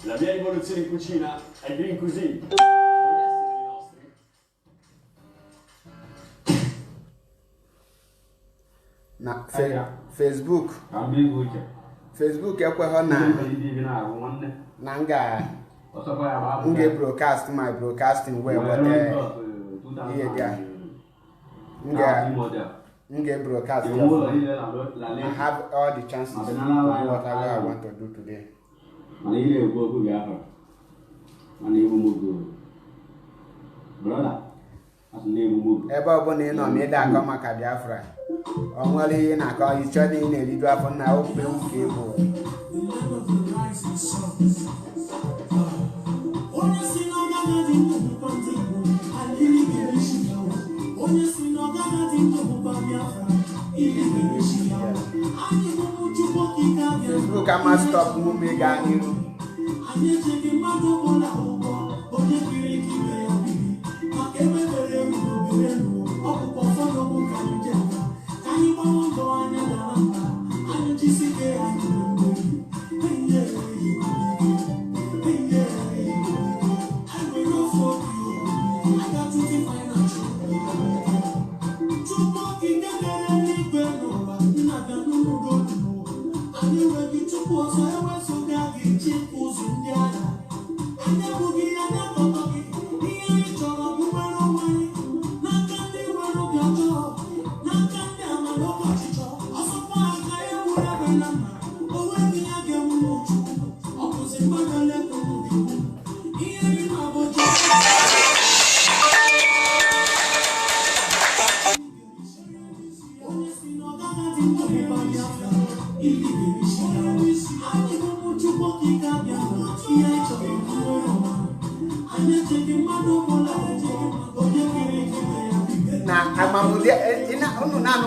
La mia rivoluzione in cucina è green cuisine. Vuoi essere dei nostri? Na Facebook. Facebook ekweghị na nga broadcast my broadcasting well but ihe dia nga broadcast I have all the chances to do whatever I want to do today. Ebe ọ bụla ị nọ ma ịda akọ maka Biafra ọ nwere ihe na-akọ ịchọ na ị na-eriju afọ na okpe nke bụ Facebook ama stop mume gaa n'iru.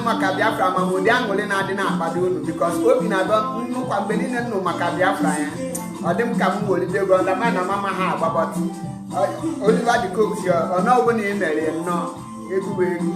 Maka Biafra mamudi angole na adị na-akpado unu because obi na-adọ nnukwu mgbe niile nnụ maka Biafra ya ọ dị m ka m wolide go na mama ha agbabọt Oliver de Coke si ọ na ọbụ na ị mere nnọọ egwu egwu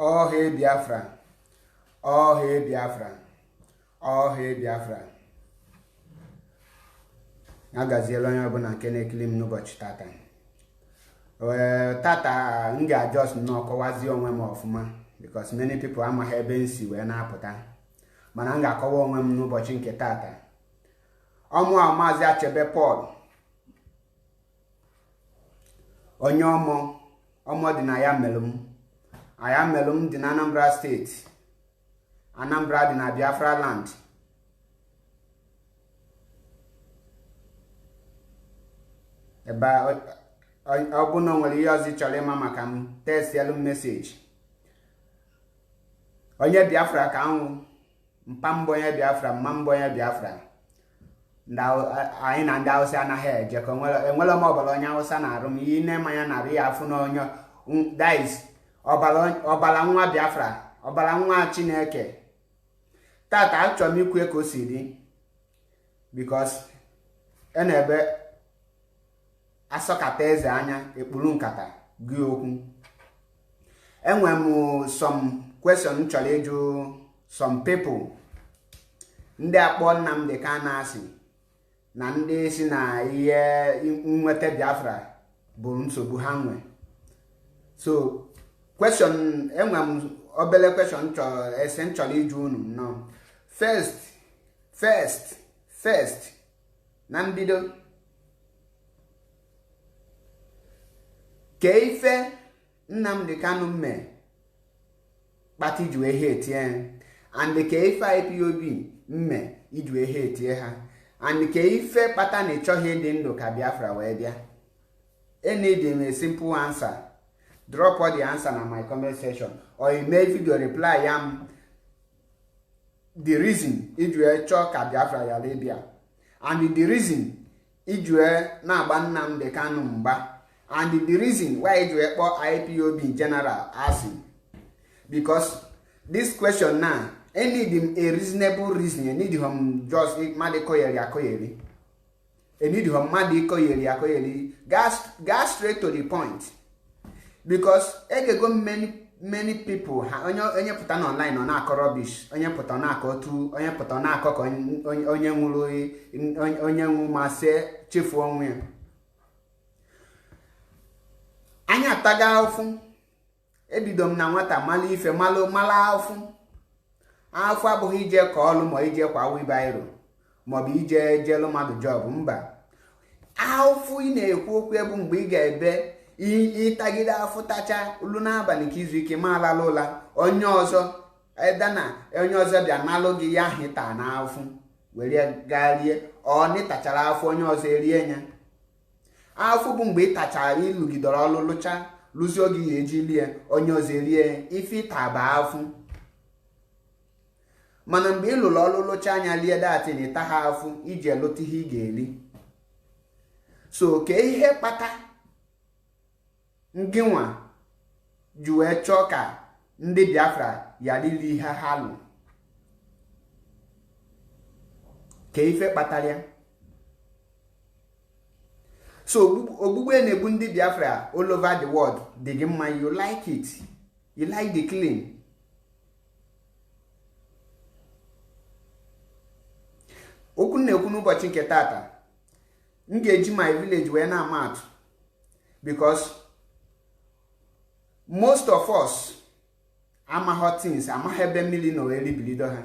Oh hey Biafra, oh hey Biafra, oh hey Biafra. Agaziela onye ọbụla nke na-ekili m n'ụbọchị tata. Tata m ga-ajọs nnọọ kọwazie onwe m ọfụma because many people amaghị ebe m si wee na-apụta. Mana m ga-akọwa onwe m n'ụbọchị nke tata. Ọmụ a Maazị Achebe Paul. Onye ọmụ dị na ya melụm. Ayamelum dị na Anambra steeti. Anambra dị na Biafra land. Ebe ọ bụ na nwere ihe ọzọ chọrọ ịma maka m text yellow message onye Biafra ka ahụ mpambo onye Biafra mmambo onye Biafra anyị na ndị Hausa anaghị ejekọ enwere m ọbara onye Hausa na-arụ m ihe ine mmanya narị ya afụ na onye dice ọbara nwa Biafra ọbara nwa Chineke tata achọrọ m ikwu ka o si dị because na-ebe asọkata eze anya ekpuru nkata gị okwu enwere m some question chọrọ ịjụ some people ndị akpọ Nnamdi Kanu asị na ndị si na ihe nweta Biafra bụ nsogbu ha nwe. So question enwere m obele question chọrọ ịjụ unu no. First na mbido ke ife Nnamdi Kanu mme kpati ji wee hate and ke ife IPOB mme iji wee hate ha and ke ife kpata na ịchọghị ịdị ndụ ka Biafra wee bịa. Need a simple answer. Drop all the answer na my comment section or you make video reply am the reason iji wee chọọ ka Biafra ya bịa and the reason iji wee na-agba Nnamdi Kanu mgba and the reason why iji wee kpọọ IPOB in general asị. Because this question now, I need him a reasonable reason. I need him just madikoyeri. I need him madikoyeri. Gas straight to the point. Because I can go many people. Onye put on online on a rubbish. Onye put on a kotu. Onye put on a cock. Onye ngului. Onye ngumase chief one. Anya taga ofu. Ebidom na nwata mali ife mala afụ abụghị ije ka ọlụ ma ije kwa wibairo maọbụ ije jelu mmadụ job mba. Afụ ị na-ekwu okwu ebu mgbe ị ga-ebe ịtagide afụ tacha ulu n'abalị ka izu ike ma alala ụla onye ọzọ edana onye ọzọ bịa nalụ gị ya hịta na afụ were gaa rie ọ nịtachara afụ onye ọzọ erie nya. Afụ bụ mgbe ị tachara ịlụgidere ọlụ lụcha lụzi oge ya eji lie onye ọzọ erie ife ịtaba afụ. Mana mgbe ị lụrụ ọlụ lụcha anya lie datị na ịta ha afụ iji elụta ihe ị ga-eri. So ke ihe kpata ngịnwa ji wee chọọ ka ndị Biafra ya lili ihe ha lụ. Ke ife kpatara ya. So ogbugbe na-egbu ndị Biafra all over the world dị gị mma, you like it, you like the clean. Okwu na-ekwu n'ụbọchị nke tata m ga-eji my village wee na-ama atụ because most of us amaghị things, amaghị ebe mmiri na wee bilido ha.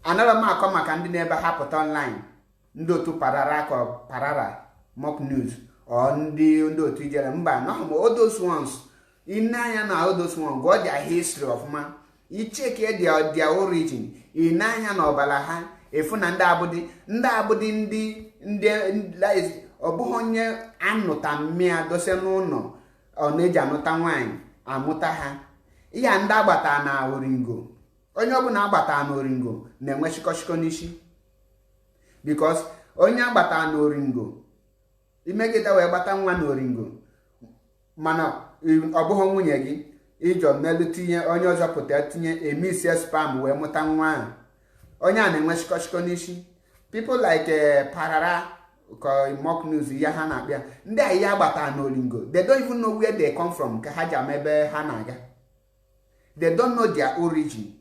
Anara m akọ maka ndị na-ebe ha pụta online ndị otu parara mock news or ndị otu ijere mba no all those ones in anya na all those ones go their history of man. You check their origin in anya na ọbala ha efu na ndị abụdị ndị ọbụghị onye anụta mmịa dose n'ụlọ ọ na-eji anụta nwaanyị amụta ha. Ihe ndị agbata na oringo onye ọbụla agbata na oringo na-enwe shikọshikọ n'isi because onye agbata na oringo imegide wee gbata nwa na oringo mana ọ bụghị nwunye gị ịjọ melu tinye onye ọzọ pụta tinye emisie spam wee mụta nwa ahụ. Onye a na-enwe shikọshikọ n'isi. People like parara mock news ya ha na-abịa ndị a ihe agbata na oringo they don't even know where they come from ka ha ji ama ebe ha na-aga. They don't know their origin.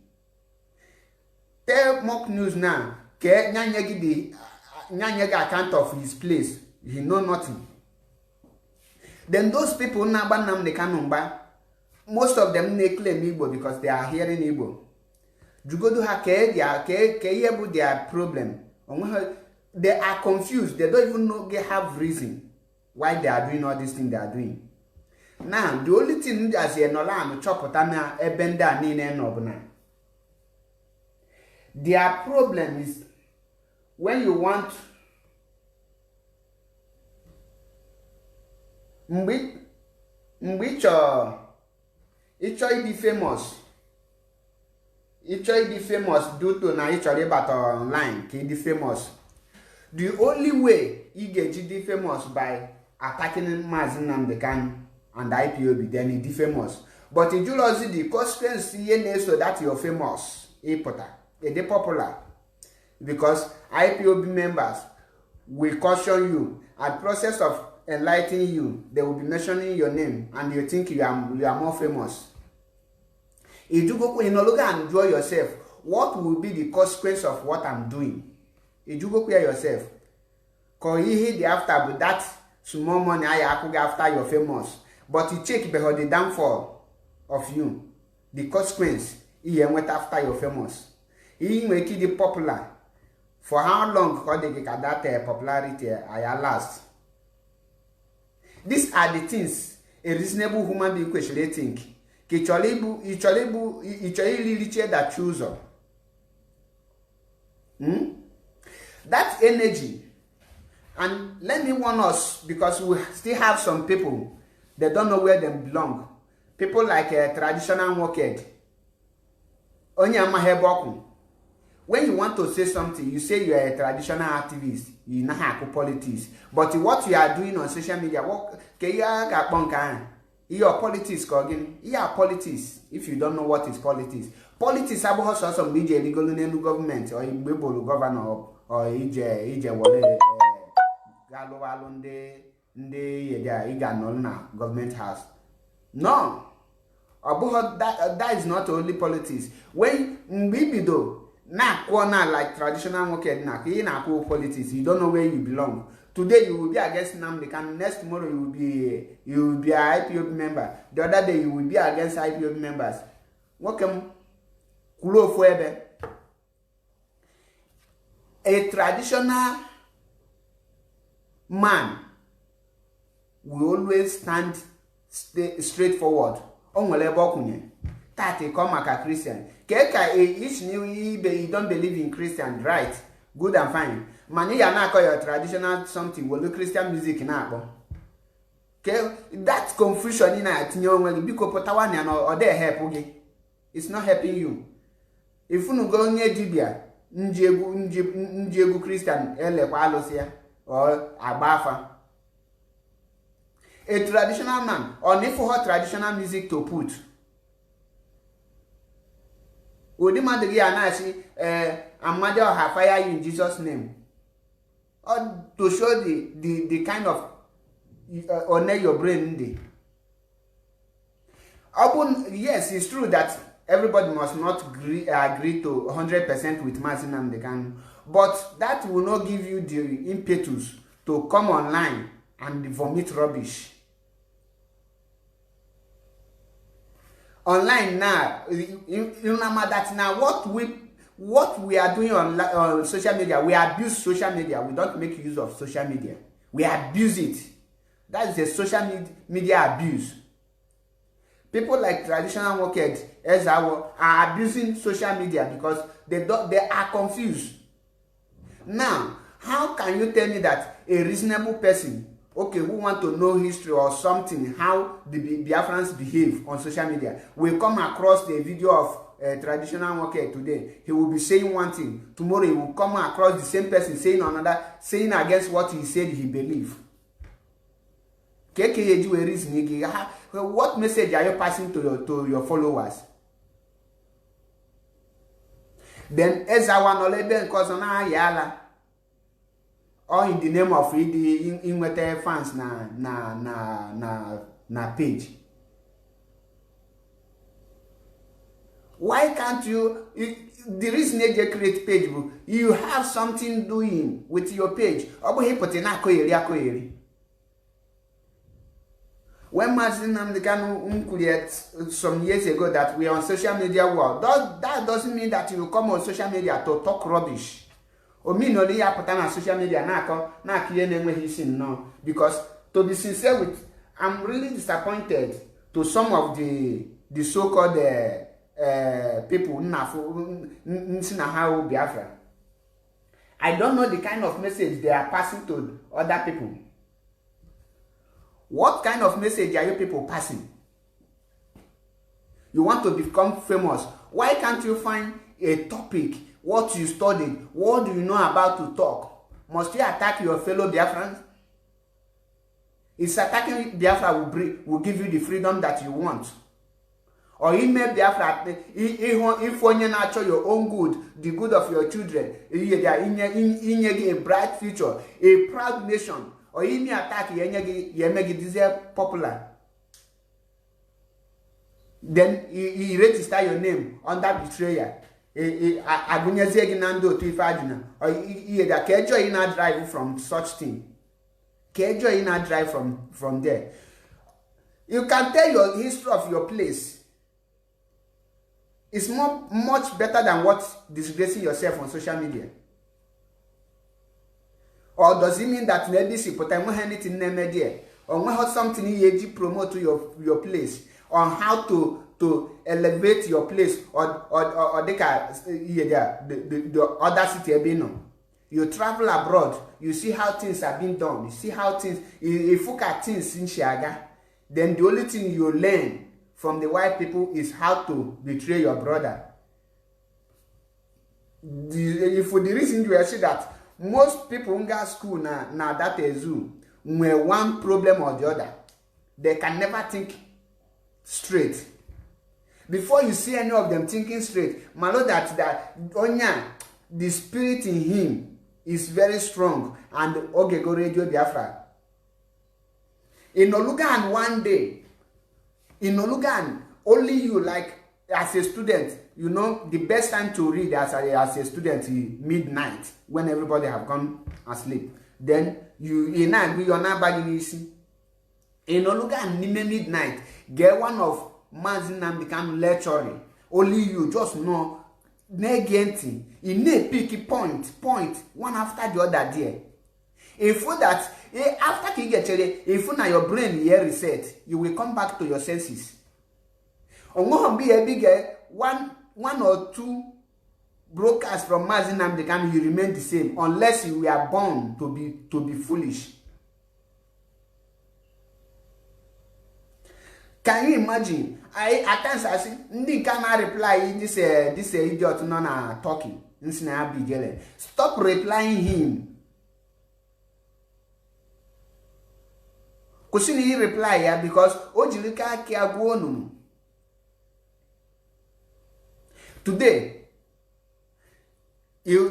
Tell mock news now ke nyanye gị account of his place, he know nothing. Then those people na-agba Nnamdi Kanu mgba, most of them na-claim Igbo because they are hearing Igbo. Jugodu ha ke ihe bụ their problem. They are confused. They don't even know they have reason why they are doing all these things they are doing. Now, the only thing as you know and chọpụta na ebe ndị a niile nọ bụ na their problem is when you want mgbe ịchọ ịdị famous due to na ịchọrọ ịbata online ka ịdị famous. The only way ị ga-eji dị famous by attacking Mazi Nnamdi Kanu and IPOB, then ịdị famous. But ijulozi the consequence ihe na-eso that you're famous ịpụta ịdị popular, because IPOB members will caution you at process of enlightening you. They will be mentioning your name and you think you are more famous. If you go in look and enjoy yourself, what will be the consequence of what I'm doing? If you go clear yourself, cause you hit the after with that small money I could after you're famous. But you check behind the downfall of you, the consequence he went after you're famous. He make it popular. For how long could they get that popularity I last? These are the things a reasonable human being should think. That choose. That energy, and let me warn us, because we still have some people that don't know where they belong. People like traditional workers. When you want to say something, you say you are a traditional activist, you know how politics. But what you are doing on social media, your politics, politics. If you don't know what is politics, politics about some media legal government or governor or government house. No, about that is not only politics. When we do. Like traditional market, politics, you don't know where you belong. Today you will be against Nnamdi Kanu, next tomorrow you will be an IPOB member. The other day you will be against IPOB members. Welcome. A traditional man will always stand straightforward. That come like a Christian. Each new you don't believe in Christian, right? Good and fine. Mani ya na call your traditional something. Well, Christian music na. Okay, that confusion in a tinyo well because potawani or they help okay. It's not helping you. If you go near Dibia, njegu Christian ele kwa alosia or abafa. A traditional man or if for traditional music to put. Odimandegi anashi Amadi or have fire you in Jesus' name. Or to show the kind of honor your brain in the. Yes, it's true that everybody must not agree to 100% with Mazi Nnamdi Kanu, but that will not give you the impetus to come online and vomit rubbish. Online now, you remember that now what we are doing on social media, we abuse social media. We don't make use of social media. We abuse it. That is a social media abuse. People like traditional workers are abusing social media because they are confused. Now, how can you tell me that a reasonable person, okay, who want to know history or something, how the Biafrans behave on social media, will come across the video of a traditional worker today? He will be saying one thing. Tomorrow he will come across the same person saying another, saying against what he said he believed. What message are you passing to your followers? Then Ezawan Oleben Kozona Yala. Or in the name of the Inwete fans na page. Why can't you? The reason they create page, you have something doing with your page. When Mazi Nnamdi Kanu created some years ago that we are on social media world, that doesn't mean that you come on social media to talk rubbish. Or mean only on social media no. Because to be sincere with, I'm really disappointed to some of the so-called people Biafra. I don't know the kind of message they are passing to other people. What kind of message are you people passing? You want to become famous. Why can't you find a topic, what you studied, what do you know about to talk? Must you attack your fellow Biafrans? Is attacking Biafra will give you the freedom that you want? Or it may Biafra, if when you nurture your own good, the good of your children, in a bright future, a proud nation, or you may attack you make it popular. Then you register your name under betrayer. Agunyazegi Nando Tifadina, or either Kejo in a drive from such thing. Kejo in a drive from there. You can tell your history of your place. It's much better than what disgracing yourself on social media. Or does it mean that maybe she put anything in the media, or we have something you promote to your place, on how to elevate your place, or the other city? You travel abroad, you see how things are being done, you see how things, if you look at things in Shiaga, then the only thing you learn from the white people is how to betray your brother. For the reason you see that most people in school now that is were one problem or the other. They can never think straight. Before you see any of them thinking straight, malo that Onya, the spirit in him is very strong, and Ogego Radio Biafra. In Olugan one day, in Olugan, only you, like as a student, you know the best time to read as a student is midnight, when everybody have gone asleep. Then you're not bagging easy. In Olugan, midnight, get one of Mazi Nnamdi Kanu lecturing. Only you just know negating. In a picky point, one after the other there. If that after you get if now your brain here reset, you will come back to your senses. On be a bigger one or two broadcasts from Mazi Nnamdi Kanu, you remain the same unless you were born to be foolish. Can you imagine? At times I see Ndi cannot reply in this idiot non talking. Stop replying him. Kusini he reply here because Ojilika Kiaguonu. Today, you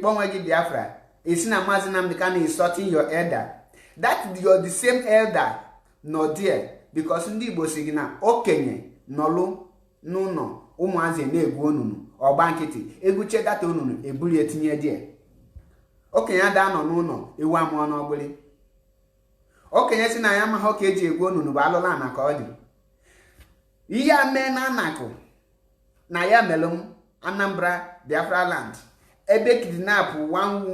Biafra. It's not Mazi Nnamdi Kanu insulting your elder. That you're the same elder, no dear. Because ndị Igbo sigina okenye nolu n'ụlọ ụmụazị na-egwu onunu ọgba nkịtị eguche data onunu ebuli etinye die. Okenye ada nọ n'ụlọ ewu amụọ n'ọgbụlị. Okenye si na ya ma ha ka eji egwu onunu bụ alụla na ka ọ dị. Ihe ame na anakụ na ya melum Anambra Biafra land. Ebe kidnap one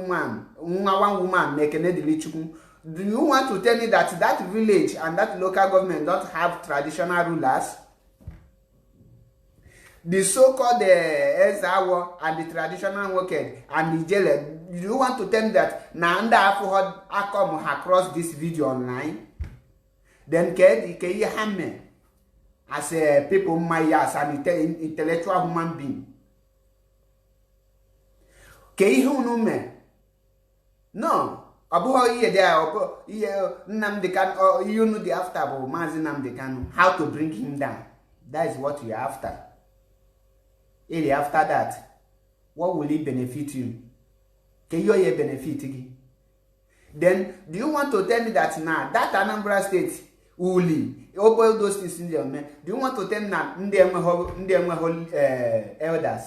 woman mekene dili chukwu. Do you want to tell me that village and that local government don't have traditional rulers? The so-called Ezawo and the traditional worker and the jailer, do you want to tell me that Nanda Akom across this video online? Then can you harm me as a people as an intellectual human being? Can you know me? No. Nnamdi Kanu, you know the after about Mazi Nnamdi Kanu, how to bring him down. That is what you're after. After that, what will it benefit you? Can you benefit? Then, do you want to tell me that now, that Anambra State, Uli, all those things in there, do you want to tell me now, elders?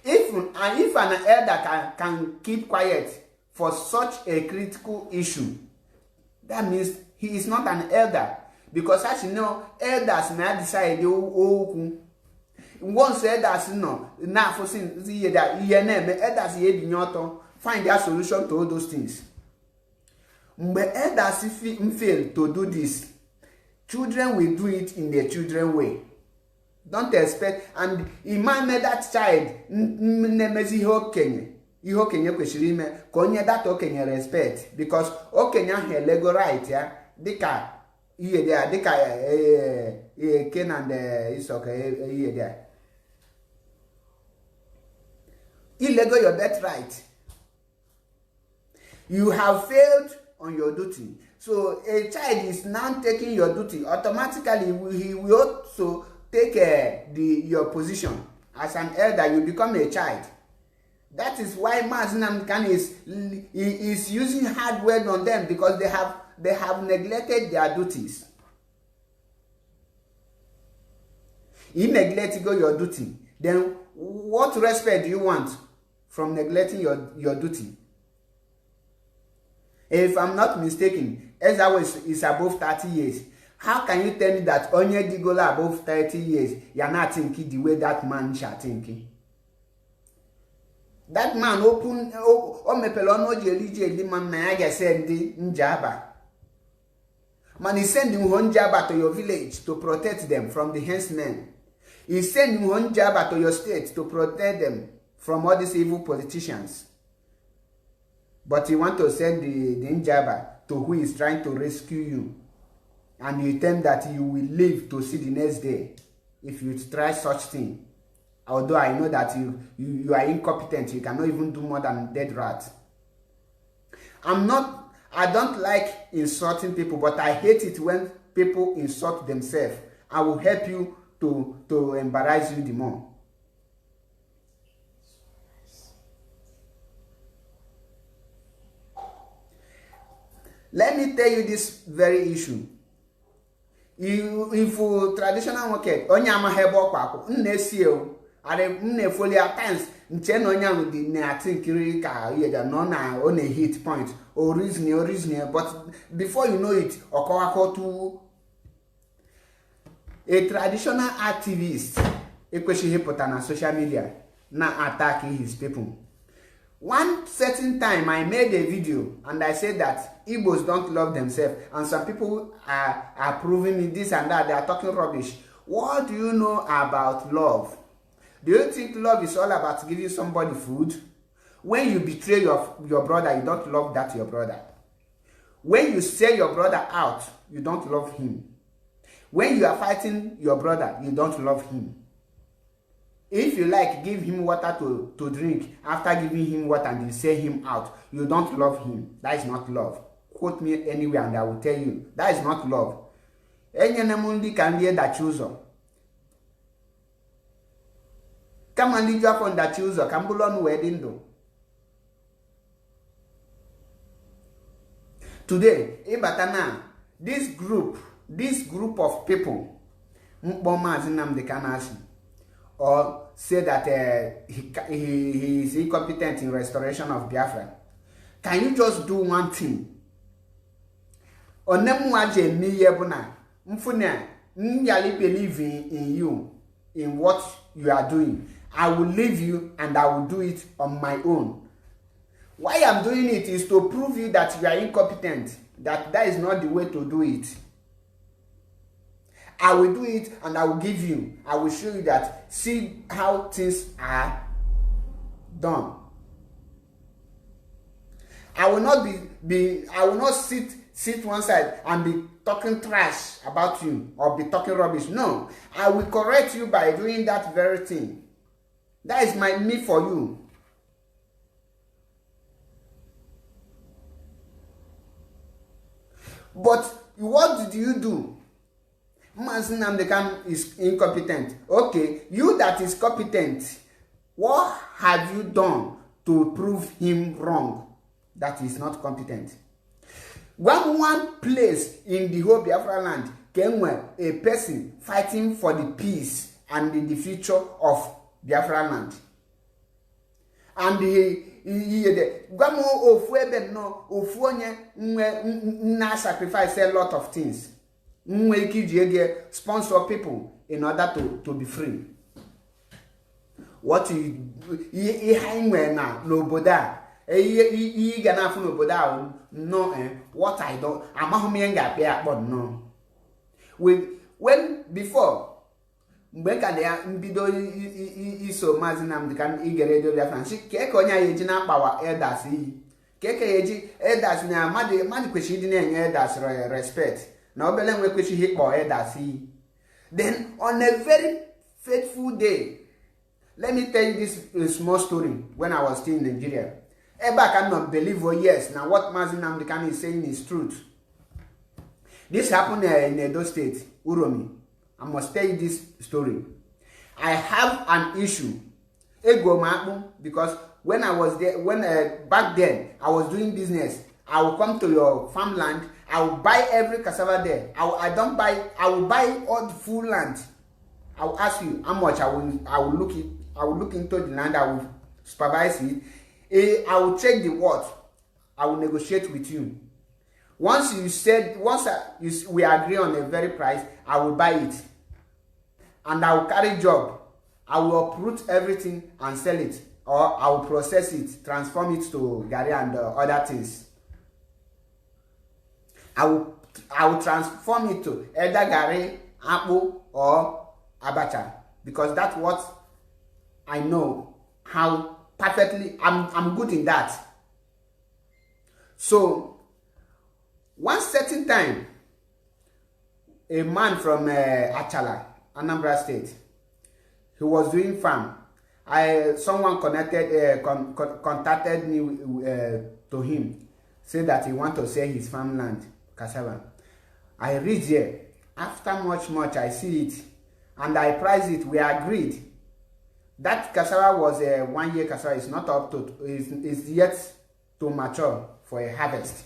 If an elder can keep quiet for such a critical issue, that means he is not an elder. Because as you know, elders may decide once elders know now for sin that elders find their solution to all those things. But elders fail to do this, children will do it in their children way. Don't expect, and Imam made that child Ihe okenye kwesịrị ime ka onye data okenye respect, because okenye ahụ legal right ya dịka ihe dị a dịka Kenan Isok ihe dị a illegal your birthright. You have failed on your duty. So a child is now taking your duty. Automatically, he will also take your position. As an elder, you become a child. That is why Mazi Nnamdi Kanu is using hard word on them, because they have neglected their duties. You neglect your duty, then what respect do you want from neglecting your duty? If I'm not mistaken, Ezra is above 30 years. How can you tell me that Onye Digola above 30 years, you're not thinking the way that man shall thinking? That man open mepelono jeli man na ya send Njaba. Man is sending Njaba to your village to protect them from the herdsmen. He's sending Njaba to your state to protect them from all these evil politicians. But you want to send the Njaba to who is trying to rescue you. And you tell that you will live to see the next day if you try such thing. Although I know that you are incompetent, you cannot even do more than dead rat. I don't like insulting people, but I hate it when people insult themselves. I will help you to embarrass you the more. Let me tell you this very issue. If traditional market, onyama hebo kwako, nnesio, are nnefoli at times, nchen onyamu di ne atinkiri ka yeda no na on a hit point, or reason, but before you know it, okowako to a traditional activist, ekweshi hipota na social media, na attacking his people. One certain time, I made a video and I said that Igbos don't love themselves, and some people are proving me this and that. They are talking rubbish. What do you know about love? Do you think love is all about giving somebody food? When you betray your brother, you don't love that your brother. When you sell your brother out, you don't love him. When you are fighting your brother, you don't love him. If you like, give him water to drink. After giving him water and you sell him out, you don't love him. That is not love. Quote me anywhere and I will tell you. That is not love. Enyenemundi can hear that chooser. Come and lead you up on that chooser. Kambulon wedding though. Today, Ibatana, this group of people, Mazi Nnamdi Kanu, or say that he is incompetent in restoration of Biafra. Can you just do one thing? Onemuaje mi yebuna mfuna nyali believe in you, in what you are doing. I will leave you and I will do it on my own. Why I'm doing it is to prove you that you are incompetent, that is not the way to do it. I will do it and I will give you. I will show you that. See how things are done. I will not I will not sit one side and be talking trash about you or be talking rubbish. No, I will correct you by doing that very thing. That is me for you. But what did you do? Mazi Nnamdi Kanu is incompetent. Okay, you that is competent, what have you done to prove him wrong that is not competent? One place in the whole Biafra land came where a person fighting for the peace and the future of Biafra land. And he sacrifice a lot of things. Sponsor people in order to be free. What you now noboda gana fu noboda no what I don't no. When before mbeka ya mbido iso Mazi Nnamdi Kanu igere do Biafra shi ke ko nya yejina power elders yi KKG elders na mad kwesịrị dị na-enye elders respect na obele nwe kwesịrị ịkpọ elders iyi. Then on a very fateful day, let me tell you this small story when I was still in Nigeria. Ebe I cannot believe, oh yes, now what Mazi Nnamdi Kanu is saying is truth. This happened in Edo State, Uromi. I must tell you this story. I have an issue, because when I was there, back then I was doing business, I will come to your farmland, I will buy every cassava there. I will buy all the full land. I will ask you how much I will look into the land, I will supervise it. I will check the worth. I will negotiate with you. Once we agree on a very price, I will buy it. And I will carry job. I will uproot everything and sell it. Or I will process it, transform it to gari and other things. I will transform it to either gari, apple, or abacha. Because that's what I know how perfectly I'm good in that. So one certain time, a man from Achala, Anambra State, he was doing farm. Someone contacted me to him, said that he want to sell his farmland, cassava. I reach there. After much, I see it, and I price it. We agreed. That cassava was a 1 year cassava. It's not up to, is yet to mature for a harvest.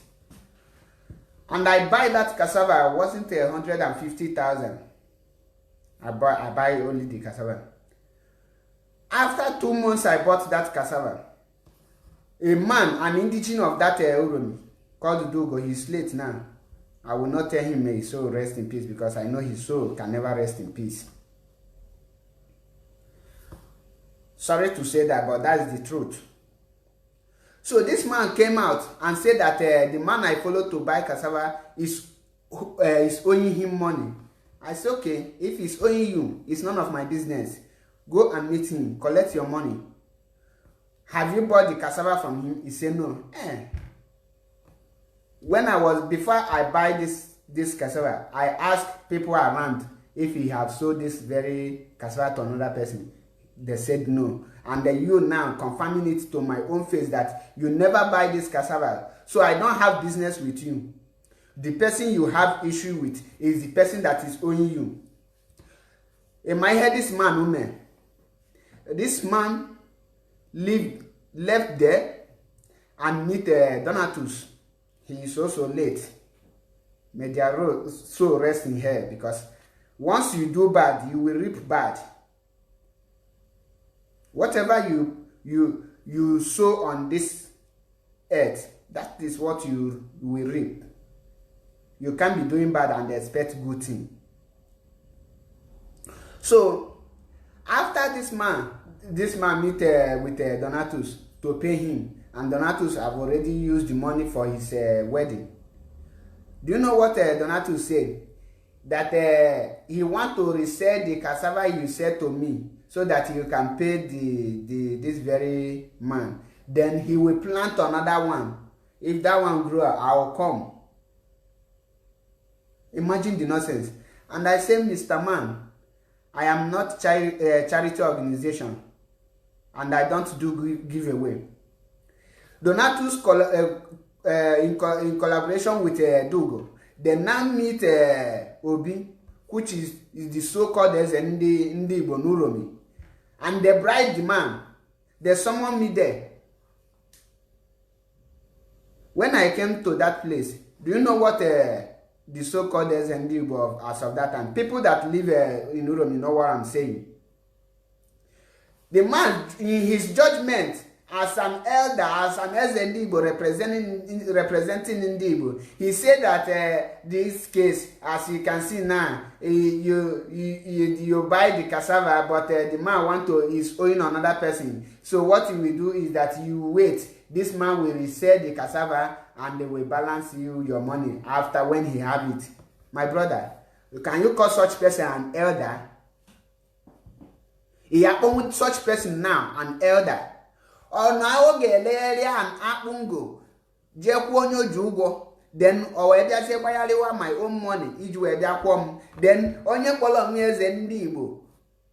And I buy that cassava. It wasn't 150,000. I buy only the cassava. After 2 months, I bought that cassava. A man, an indigenous of that Uromi, called Dugo, he's late now. I will not tell him may his soul rest in peace, because I know his soul can never rest in peace. Sorry to say that, but that is the truth. So this man came out and said that the man I followed to buy cassava is owing him money. I said, okay, if he's owing you, it's none of my business. Go and meet him, collect your money. Have you bought the cassava from him? He said no. Before I buy this cassava, I asked people around if he have sold this very cassava to another person. They said no. And then you now confirming it to my own face that you never buy this cassava. So I don't have business with you. The person you have issue with is the person that is owing you. In my head, this man left there and meet Donatus. He is also late. May their soul rest in hell, because once you do bad, you will reap bad. Whatever you sow on this earth, that is what you will reap. You can't be doing bad and expect good thing. So after this man meet with Donatus to pay him, and Donatus have already used the money for his wedding. Do you know what Donatus said? That he want to resell the cassava you said to me, so that you can pay this very man. Then he will plant another one. If that one grow, I will come. Imagine the nonsense. And I say, Mr. Man, I am not charity organization, and I don't do giveaway. Donatus in collaboration with Dugo, they now meet Obi, which is the so-called Ndi Bonuromi, and they bribe the man. There's someone me there. When I came to that place, do you know what the so-called Ndi as of that time? People that live in Uromi know what I'm saying. The man, in his judgment, as an elder, as an Ndibo representing Ndibo, he said that this case, as you can see now, you buy the cassava, but the man is owing another person. So what you will do is that you wait. This man will resell the cassava, and they will balance you your money after when he have it. My brother, can you call such person an elder? He happened with such person now, an elder. Or now get area and apungo. je kwuo onye oji ụgwọ then o wee bịa sị gbanyalewa my own money iji wee bịa kwụọ m then onye kpọrọ onwe eze ndị Igbo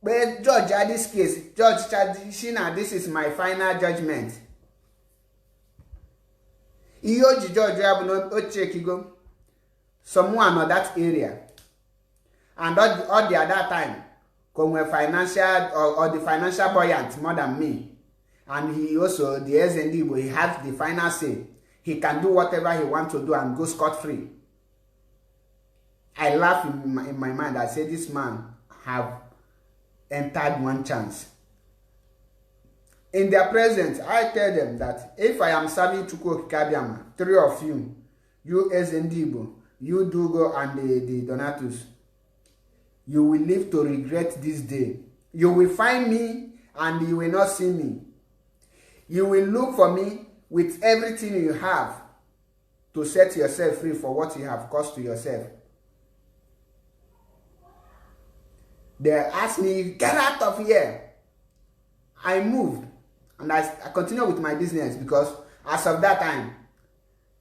kpee judge at this case judge Shina, this is my final judgment. Ihe o ji judge ya bụ na o chekigo someone on that area and all the other time come financial or the financial buoyant more than me, and he also the eze ndị Igbo, he has the final say. He can do whatever he wants to do and go scot-free. I laugh in my mind. I say this man have entered one chance. In their presence, I tell them that if I am serving Chukwu Kabiama, 3 of you, you Ezendibo, you Dugo and the Donatus, you will live to regret this day. You will find me and you will not see me. You will look for me with everything you have to set yourself free for what you have caused to yourself. They asked me, get out of here. I moved and I continue with my business because as of that time,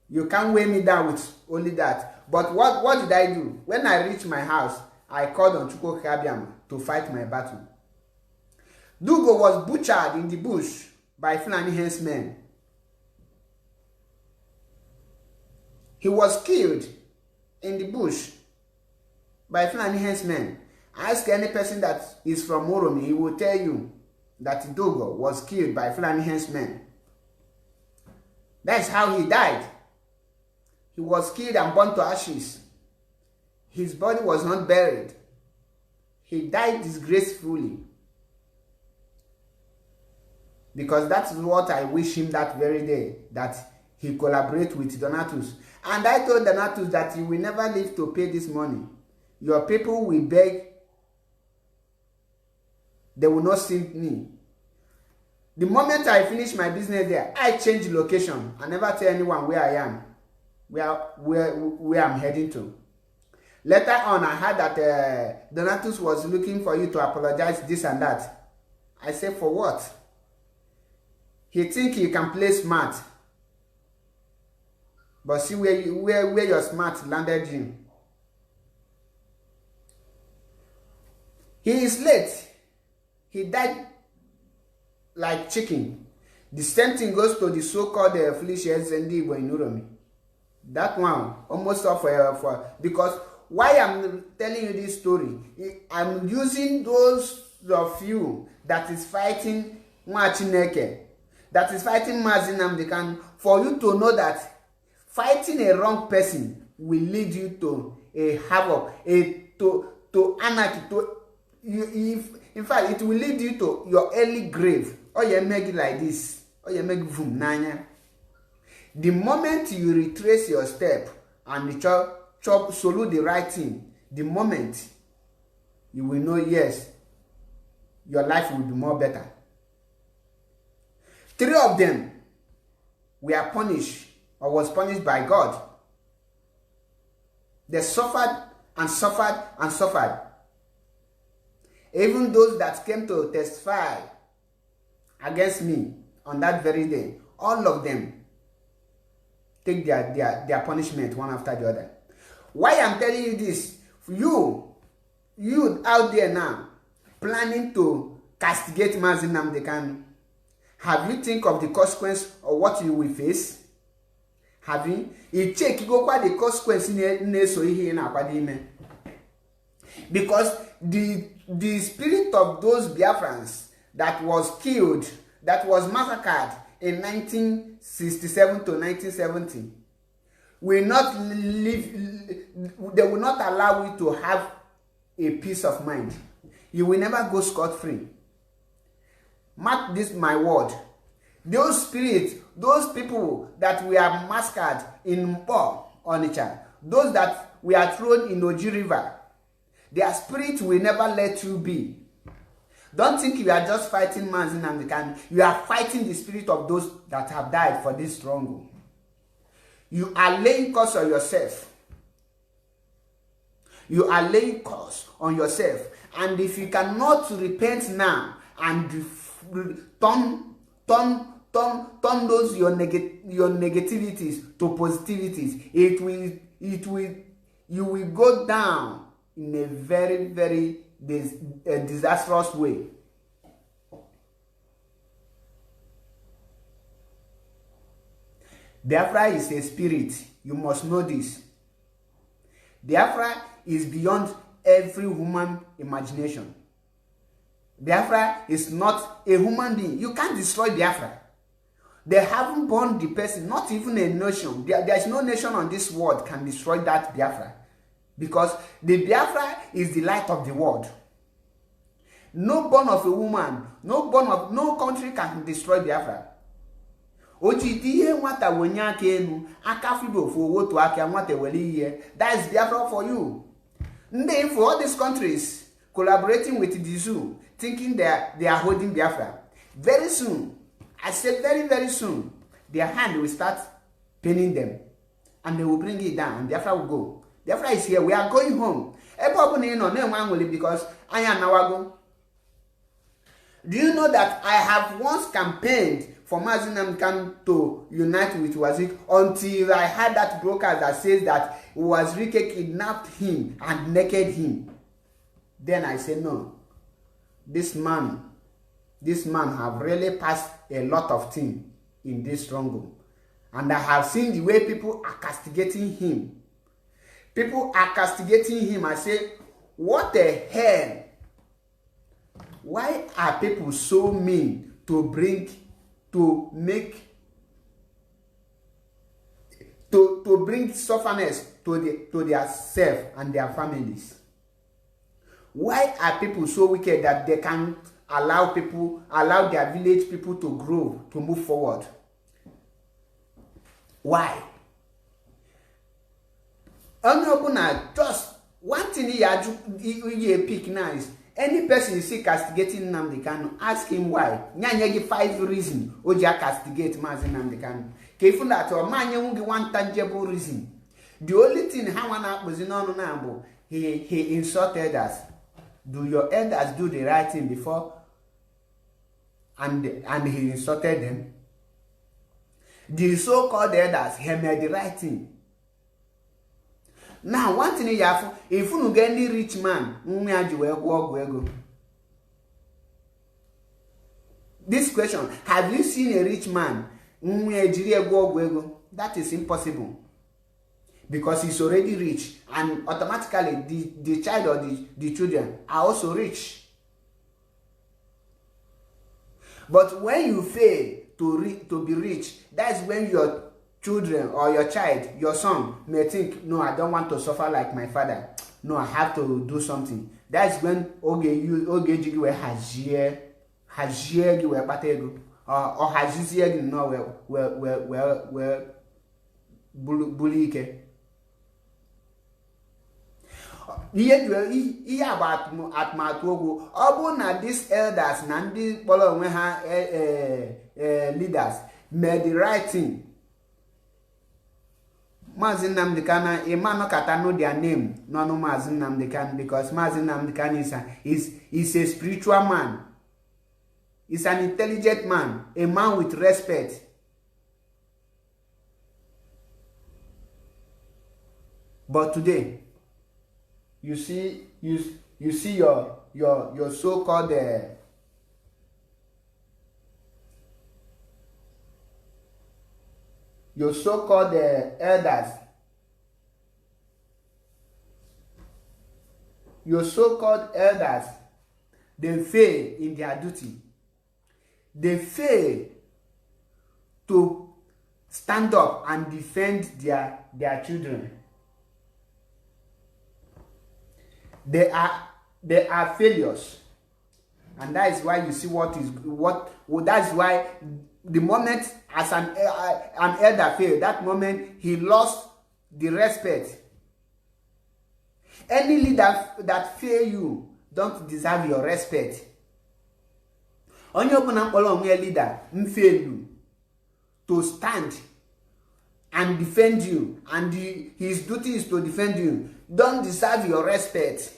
you can't weigh me down with only that. But what did I do? When I reached my house, I called on Chukwu Kabiam to fight my battle. Dugo was butchered in the bush by Fulani henchmen. He was killed in the bush by Fulani henchmen. Ask any person that is from Moromi, he will tell you that Dugo was killed by Fulani henchmen. That's how he died. He was killed and burned to ashes. His body was not buried. He died disgracefully. Because that's what I wish him that very day, that he collaborate with Donatus. And I told Donatus that you will never live to pay this money. Your people will beg. They will not see me. The moment I finish my business there, I change location. I never tell anyone where I am, where I'm heading to. Later on, I heard that Donatus was looking for you to apologize, this and that. I said, for what? He think he can play smart. But see where your smart landed you. He is late. He died like chicken. The same thing goes to the so-called foolish Zendibo in Uromi. That one almost off for because why I'm telling you this story, I'm using those of you that is fighting Mwachineke, that is fighting Mazi Nnamdi Kanu, for you to know that fighting a wrong person will lead you to a havoc, to anarchy, in fact, it will lead you to your early grave. Or you make it like this, or you make boom nanya. The moment you retrace your step and salute the right thing, the moment you will know, yes, your life will be more better. 3 of them were punished or was punished by God. They suffered and suffered and suffered. Even those that came to testify against me on that very day, all of them take their punishment one after the other. Why I'm telling you this? You out there now planning to castigate Mazi Nnamdi Kanu, have you think of the consequence of what you will face? Have you? You check you go the consequence in because the spirit of those Biafrans that was killed, that was massacred in 1967 to 1970 will not live. They will not allow you to have a peace of mind. You will never go scot-free. Mark this my word. Those spirits, those people that we are massacred in Mpo, Onitsha, those that we are thrown in Oji River, their spirit will never let you be. Don't think you are just fighting Mazi Nnamdi Kanu. You are fighting the spirit of those that have died for this struggle. You are laying curse on yourself. You are laying curse on yourself. And if you cannot repent now and turn turn those your negativities to positivities. You will go down in a very, very disastrous way. Biafra is a spirit. You must know this. Biafra is beyond every human imagination. Biafra is not a human being. You can't destroy Biafra. They haven't born the person, not even a nation. There is no nation on this world can destroy that Biafra. Because the Biafra is the light of the world. No born of a woman, no country can destroy Biafra. Ojitiye nwata wenye aka enu, aka fibo for wotu aka nwata weli iye. That is Biafra for you. Nde for all these countries collaborating with the zoo, thinking they are holding Biafra. Very soon, I said very, very soon, their hand will start pinning them. And they will bring it down, and Biafra will go. Biafra is here, we are going home. Because I am Nawago. Do you know that I have once campaigned for Mazi Nnamdi Kanu to unite with Wazik until I had that broker that says that Wazirike kidnapped him and naked him? Then I said, no, this man have really passed a lot of things in this struggle. And I have seen the way people are castigating him. People are castigating him. I say, what the hell? Why are people so mean to bring sufferness to their self and their families? Why are people so wicked that they can't allow their village people to grow, to move forward? Why? Just one thing you pick now is any person you see castigating Nnamdi Kanu, ask him why. Nyanyegi 5 reasons Oja castigate Mazi Nnamdi Kanu. Kefun that or man you one tangible reason. The only thing how one was in on now, he insulted us. Do your elders do the right thing before? And he insulted them. The so-called elders, he made the right thing. Now, one thing you have, if you get any rich man, this question, have you seen a rich man? That is impossible. Because he's already rich, and automatically the child or the children are also rich. But when you fail to be rich, that's when your children or your child, your son, may think, no, I don't want to suffer like my father. No, I have to do something. That's when Ogejiwe Hajiye Patego or Hajiye no well bulike. Ihe about atmatogo obu na these elders na ndị kpọrọ onwe ha leaders made the right thing. Mazi Nnamdi Kanu, a man no know their name, no Mazi Nnamdi Kanu, because Mazi Nnamdi Kanu is a spiritual man. He's an intelligent man, a man with respect. But today, you see your so-called elders, they fail in their duty. They fail to stand up and defend their children. They are failures. And that is why you see that's why the moment as an elder failed, that moment he lost the respect. Any leader that fail you don't deserve your respect. Only open up a leader fail you to stand and defend you, and his duty is to defend you. Don't deserve your respect.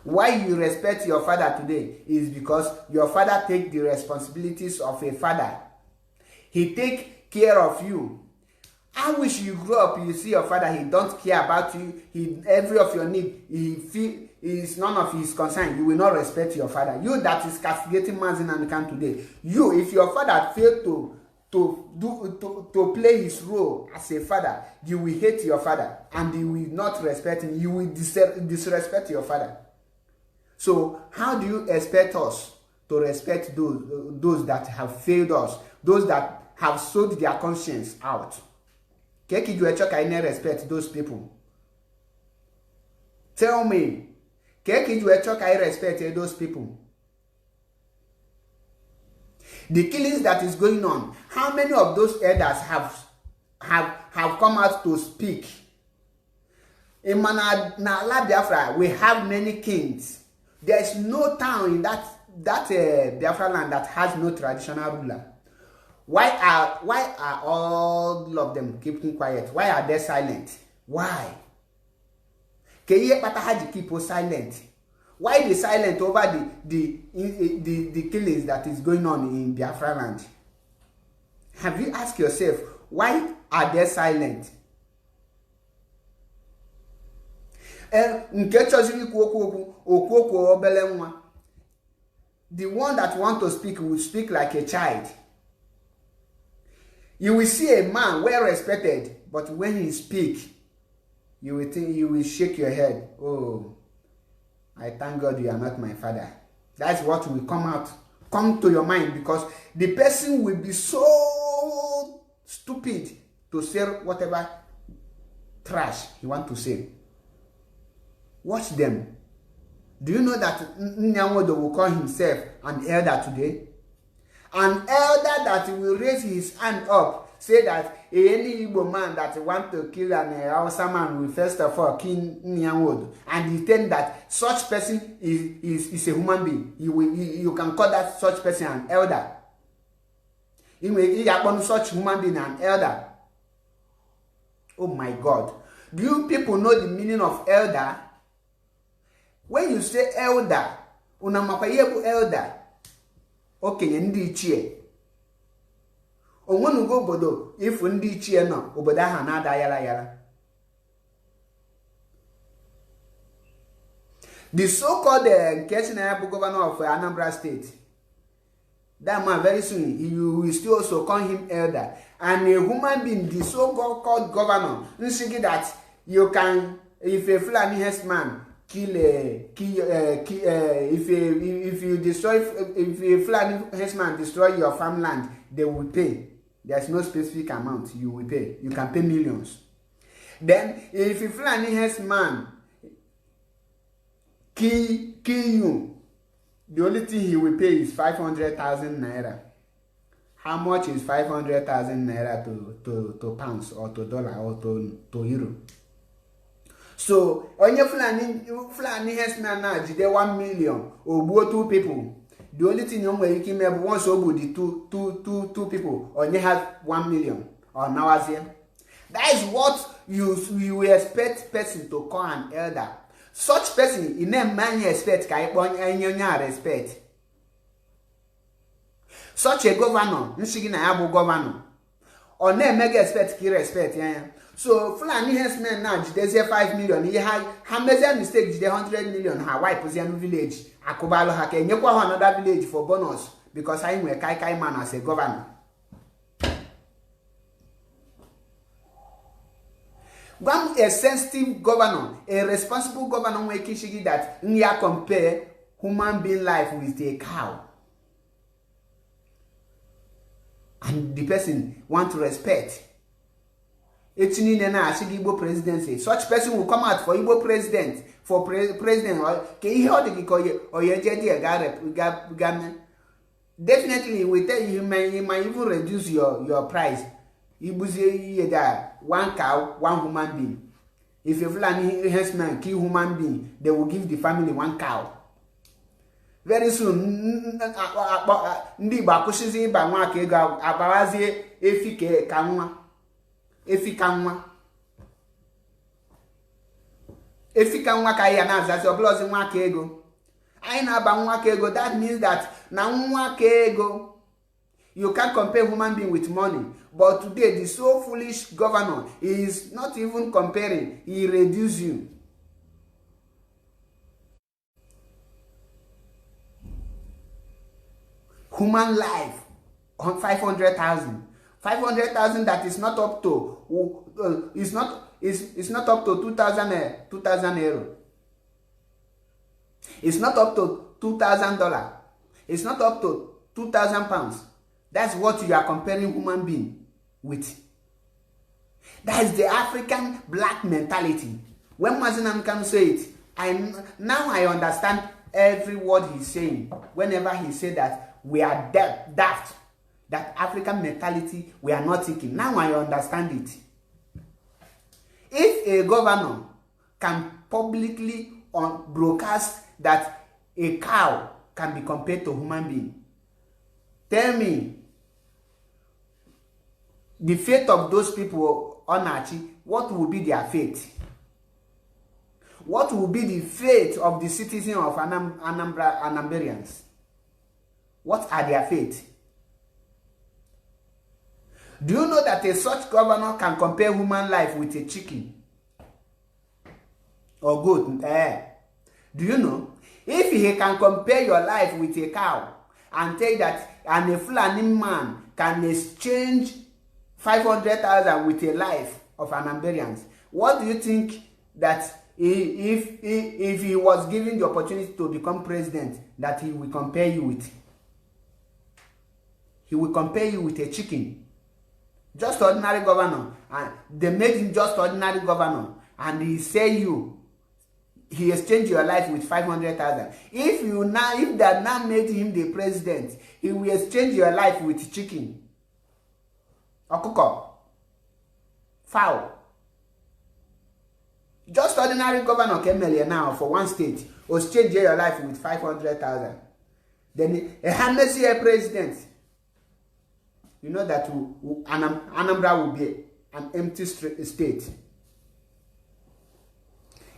Why you respect your father today is because your father take the responsibilities of a father. He take care of you. I wish you grow up, you see your father, he don't care about you. He every of your need, he feel is none of his concern. You will not respect your father. You that is castigating Mazi Nnamdi Kanu today. You, if your father failed to play his role as a father, you will hate your father and you will not respect him. You will disrespect your father. So how do you expect us to respect those that have failed us, those that have sold their conscience out? Can you respect those people? Tell me, can you respect those people? The killings that is going on, how many of those elders have come out to speak? In Nala Biafra, we have many kings. There is no town in that Biafra land that has no traditional ruler. Why are all of them keeping quiet? Why are they silent? Why? Keye Patahaji keep us silent. Why they silent over the killings that is going on in Biafra land? Have you asked yourself, why are they silent? The one that want to speak will speak like a child. You will see a man well respected, but when he speak, you will think, you will shake your head. Oh, I thank God you are not my father. That's what will come to your mind, because the person will be so stupid to say whatever trash he want to say. Watch them. Do you know that Nyamodo will call himself an elder today? An elder that will raise his hand up, say that any Igbo man that want to kill an Hausa man will first of all kill Nyamodo, and he think that such person is a human being. You can call that such person an elder. He upon such human being an elder. Oh my God. Do you people know the meaning of elder? When you say elder, unamapayebu elder, okay, ndi ichie. Onwenu go obodo if ndi ichie no, obodo ha na ada yala. The so-called Nkesinayabu governor of Anambra State, that man very soon, you will still also call him elder. And a human being, the so-called governor, nshigi that you can, if a Fulani herdsman if a Fulani herdsman destroy your farmland, they will pay. There's no specific amount you will pay. You can pay millions. Then if a Fulani herdsman kill you, the only thing he will pay is 500,000 naira. How much is 500,000 naira to pounds or to dollar or to euro? So, on your Fulani herdsman now, they 1 million or 2 people. The only thing you can make once over the two people only have 1 million or now as here. That is what you expect person to call an elder. Such person in a man expect respect. Such a governor, Nshigina governor, or ne mega expect ki respect. So Fulani herdsmen now there's 5 million. He had major mistake the 100 million. Ha wipe Posiano village. Akobalo hake nyekwa another village for bonus because I am a kai man as a governor. One a sensitive governor, a responsible governor when kishigi that nya compare human being life with a cow. And the person want to respect. Igbo presidency. Such person will come out for Igbo president, for president or definitely we tell you he might even reduce your price. One cow, one human being. If a Fulani herdsman kill human being, they will give the family 1 cow. Very soon, ndi bakushizi ba nwa ka ego abawazie efike kanwa. efika nwa ka ya na-azazi ọbụla ọzi nwa aka ego. Anyị na-aba nwa aka ego, that means that na nwa aka ego, you can't compare human being with money. But today, the so foolish governor is not even comparing. He reduces you. Human life on 500,000. 500,000 that is not up to is not up to 2,000 euro. It's not up to $2,000. It's not up to 2,000 pounds. That's what you are comparing human being with. That is the African black mentality. When Mazi Nnamdi Kanu say it, now I understand every word he's saying. Whenever he said that we are daft, that African mentality, we are not thinking. Now I understand it. If a governor can publicly broadcast that a cow can be compared to a human being, tell me, the fate of those people on Achi, what will be their fate? What will be the fate of the citizens of Anambarians? What are their fate? Do you know that a such governor can compare human life with a chicken or goat? Do you know? If he can compare your life with a cow and tell that a Fulani man can exchange 500,000 with a life of Anambarians, what do you think that if he was given the opportunity to become president, that he will compare you with? He will compare you with a chicken. Just ordinary governor. And they made him just ordinary governor. And he say he exchanged your life with 500,000. If that now made him the president, he will exchange your life with chicken. Okuko. Fowl. Just ordinary governor came now for one state. Will exchange your life with 500,000. Then a Hamesi president. You know that Anambra will be an empty state.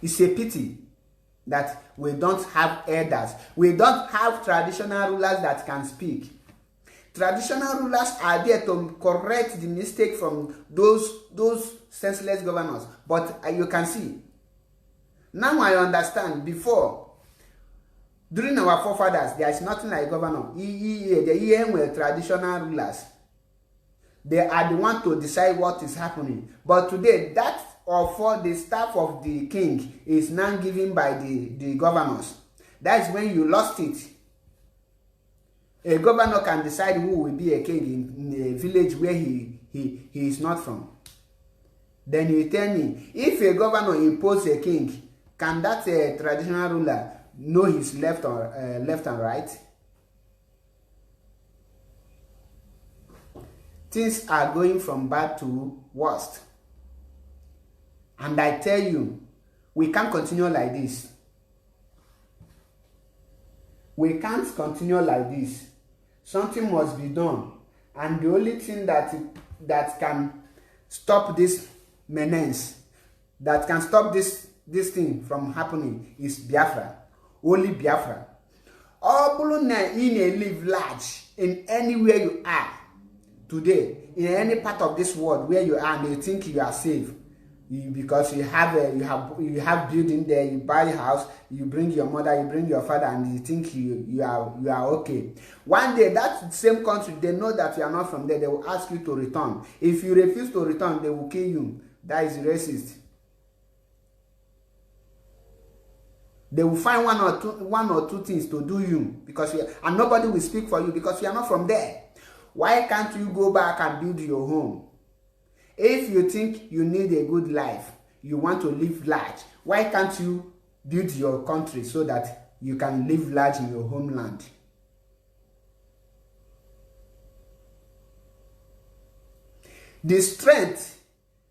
It's a pity that we don't have elders. We don't have traditional rulers that can speak. Traditional rulers are there to correct the mistake from those senseless governors. But you can see, now I understand. Before, during our forefathers, there is nothing like governor. The were traditional rulers. They are the ones to decide what is happening. But today, that for the staff of the king is now given by the governors. That is when you lost it. A governor can decide who will be a king in a village where he is not from. Then you tell me, if a governor imposes a king, can that traditional ruler know his left and right? Things are going from bad to worst. And I tell you, we can't continue like this. We can't continue like this. Something must be done. And the only thing that can stop this menace, that can stop this thing from happening is Biafra. Only Biafra. All live large in anywhere you are today, in any part of this world where you are, and you think you are safe. Because you have building there, you buy a house, you bring your mother, you bring your father, and you think you are okay. One day, that same country, they know that you are not from there, they will ask you to return. If you refuse to return, they will kill you. That is racist. They will find one or two things to do you, because and nobody will speak for you because you are not from there. Why can't you go back and build your home? If you think you need a good life, you want to live large, why can't you build your country so that you can live large in your homeland? The strength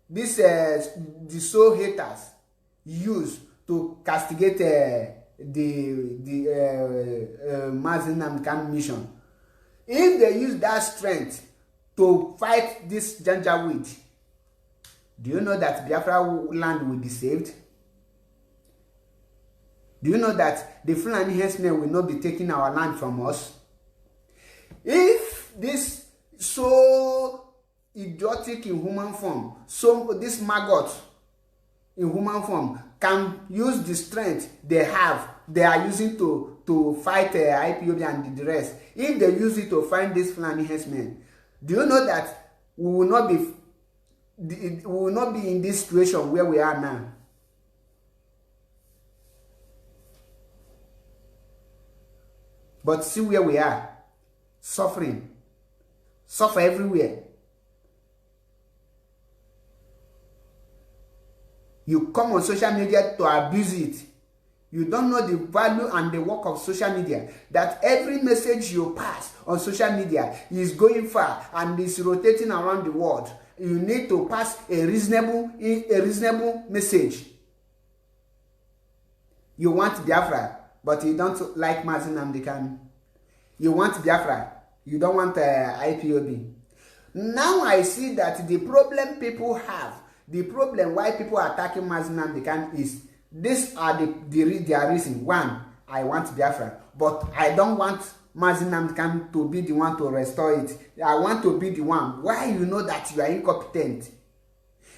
the soul haters use to castigate the Mazi Nnamdi Kanu mission, if they use that strength to fight this Janjaweed, do you know that Biafra land will be saved? Do you know that the Fulani herdsmen will not be taking our land from us? If this so idiotic in human form, so this maggot in human form can use the strength they are using to fight IPOB and the rest, if they use it to find this Fulani herdsmen, do you know that we will not be in this situation where we are now? But see where we are, suffering, suffer everywhere. You come on social media to abuse it. You don't know the value and the work of social media. That every message you pass on social media is going far and is rotating around the world. You need to pass a reasonable message. You want Biafra, but you don't like Mazi Nnamdi Kanu. You want Biafra, you don't want IPOB. Now I see that the problem people have, the problem why people are attacking Mazi Nnamdi Kanu is, these are their reason. One, I want Biafra, but I don't want Mazi Nnamdi Kanu to be the one to restore it. I want to be the one. Why? You know that you are incompetent.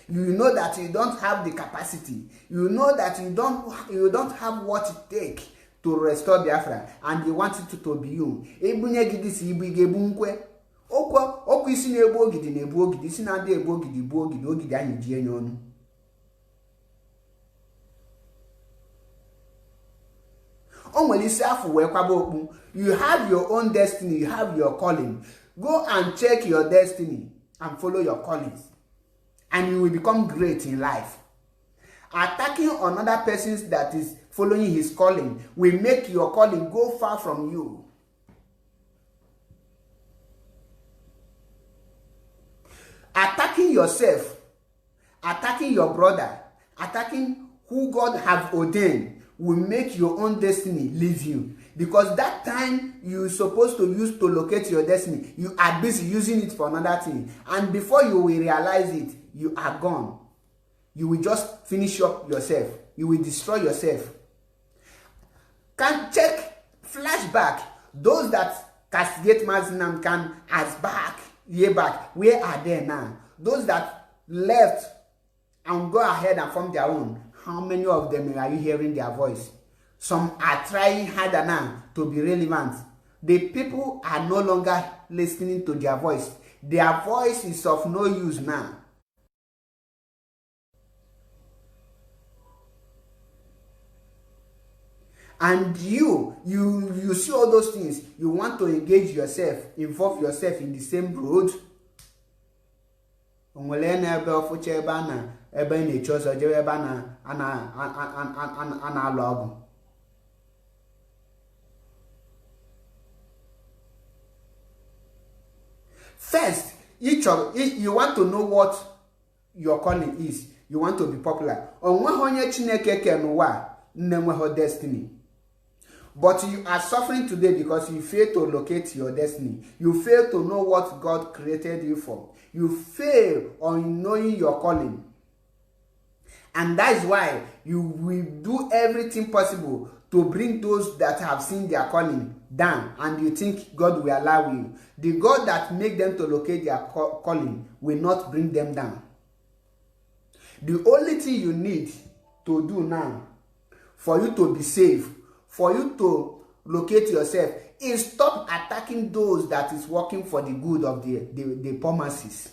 You know that you don't have the capacity. You know that you don't have what it takes to restore Biafra, and you want it to be you. Ebunye gidi si ibu ige bunkwe. Okwu isi na ebu ogidi, isi na ade ebu ogidi anyi ji enye onu. You have your own destiny, you have your calling. Go and check your destiny and follow your callings, and you will become great in life. Attacking another person that is following his calling will make your calling go far from you. Attacking yourself, attacking your brother, attacking who God have ordained will make your own destiny leave you. Because that time you're supposed to use to locate your destiny, you are busy using it for another thing. And before you will realize it, you are gone. You will just finish up yourself. You will destroy yourself. Can check flashback. Those that castigate Mazi Nnamdi Kanu as back, year back, where are they now? Those that left and go ahead and form their own, how many of them are you hearing their voice? Some are trying harder now to be relevant. The people are no longer listening to their voice. Their voice is of no use now. And you see all those things, you want to engage yourself, involve yourself in the same road. First, you want to know what your calling is. You want to be popular. Destiny. But you are suffering today because you fail to locate your destiny. You fail to know what God created you for. You fail on knowing your calling. And that is why you will do everything possible to bring those that have seen their calling down, and you think God will allow you. The God that made them to locate their calling will not bring them down. The only thing you need to do now for you to be safe, for you to locate yourself, is stop attacking those that is working for the good of the poor masses.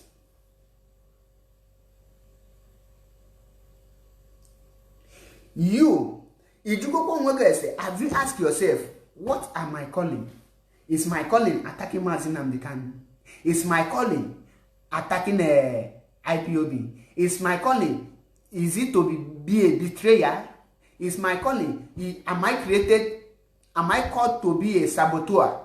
Have you asked yourself, what are my calling? Is my calling attacking Mazi Nnamdi Kanu? Is my calling attacking IPOB? Is my calling, is it to be a betrayer? Is my calling, am I called to be a saboteur?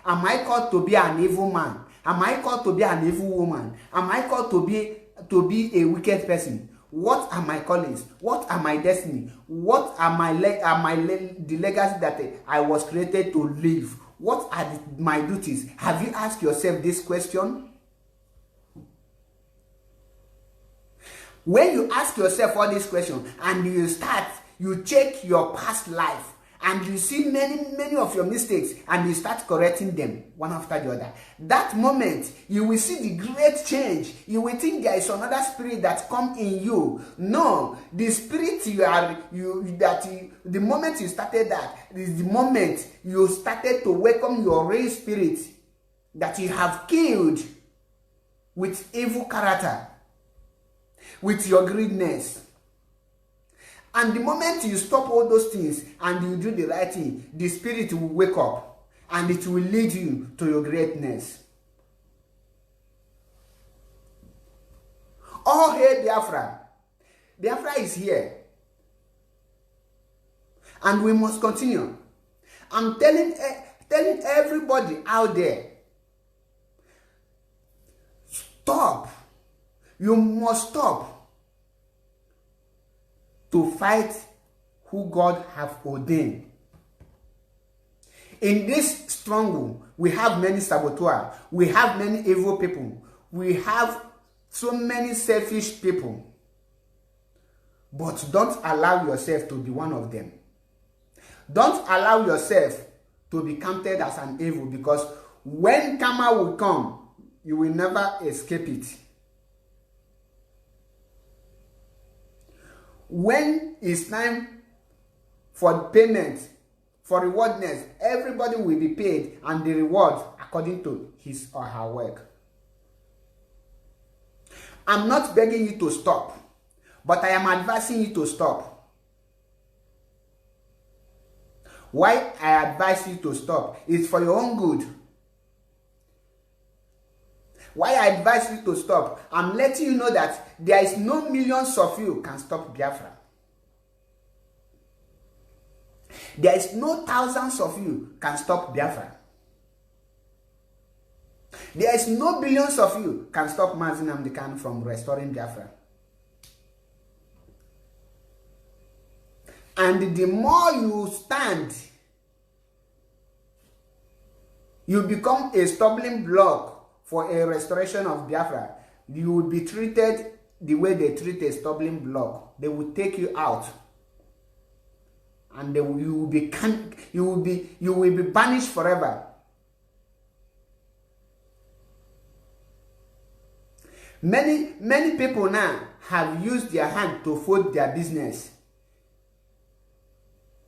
Am I called to be an evil man? Am I called to be an evil woman? Am I called to be a wicked person? What are my callings? What are my destiny? What are the legacy that I was created to live? What are my duties? Have you asked yourself this question? When you ask yourself all these questions and you start you check your past life and you see many of your mistakes and you start correcting them one after the other, that moment you will see the great change. You will think there is another spirit that come in you. No, the spirit the moment you started that is the moment you started to welcome your real spirit that you have killed with evil character, with your greediness. And the moment you stop all those things and you do the right thing, the spirit will wake up and it will lead you to your greatness. Oh, hey, Biafra. Biafra is here. And we must continue. I'm telling everybody out there, stop. You must stop to fight who God have ordained. In this struggle, we have many saboteurs, we have many evil people, we have so many selfish people. But don't allow yourself to be one of them. Don't allow yourself to be counted as an evil, because when karma will come, you will never escape it. When it's time for payment, for rewardness, everybody will be paid and the reward according to his or her work. I'm not begging you to stop, but I am advising you to stop. Why I advise you to stop is for your own good. Why I advise you to stop, I'm letting you know that there is no millions of you can stop Biafra. There is no thousands of you can stop Biafra. There is no billions of you can stop Mazi Nnamdi Kanu from restoring Biafra. And the more you stand, you become a stumbling block for a restoration of Biafra. You will be treated the way they treat a stumbling block. They will take you out, and you will be banished forever. Many people now have used their hand to fold their business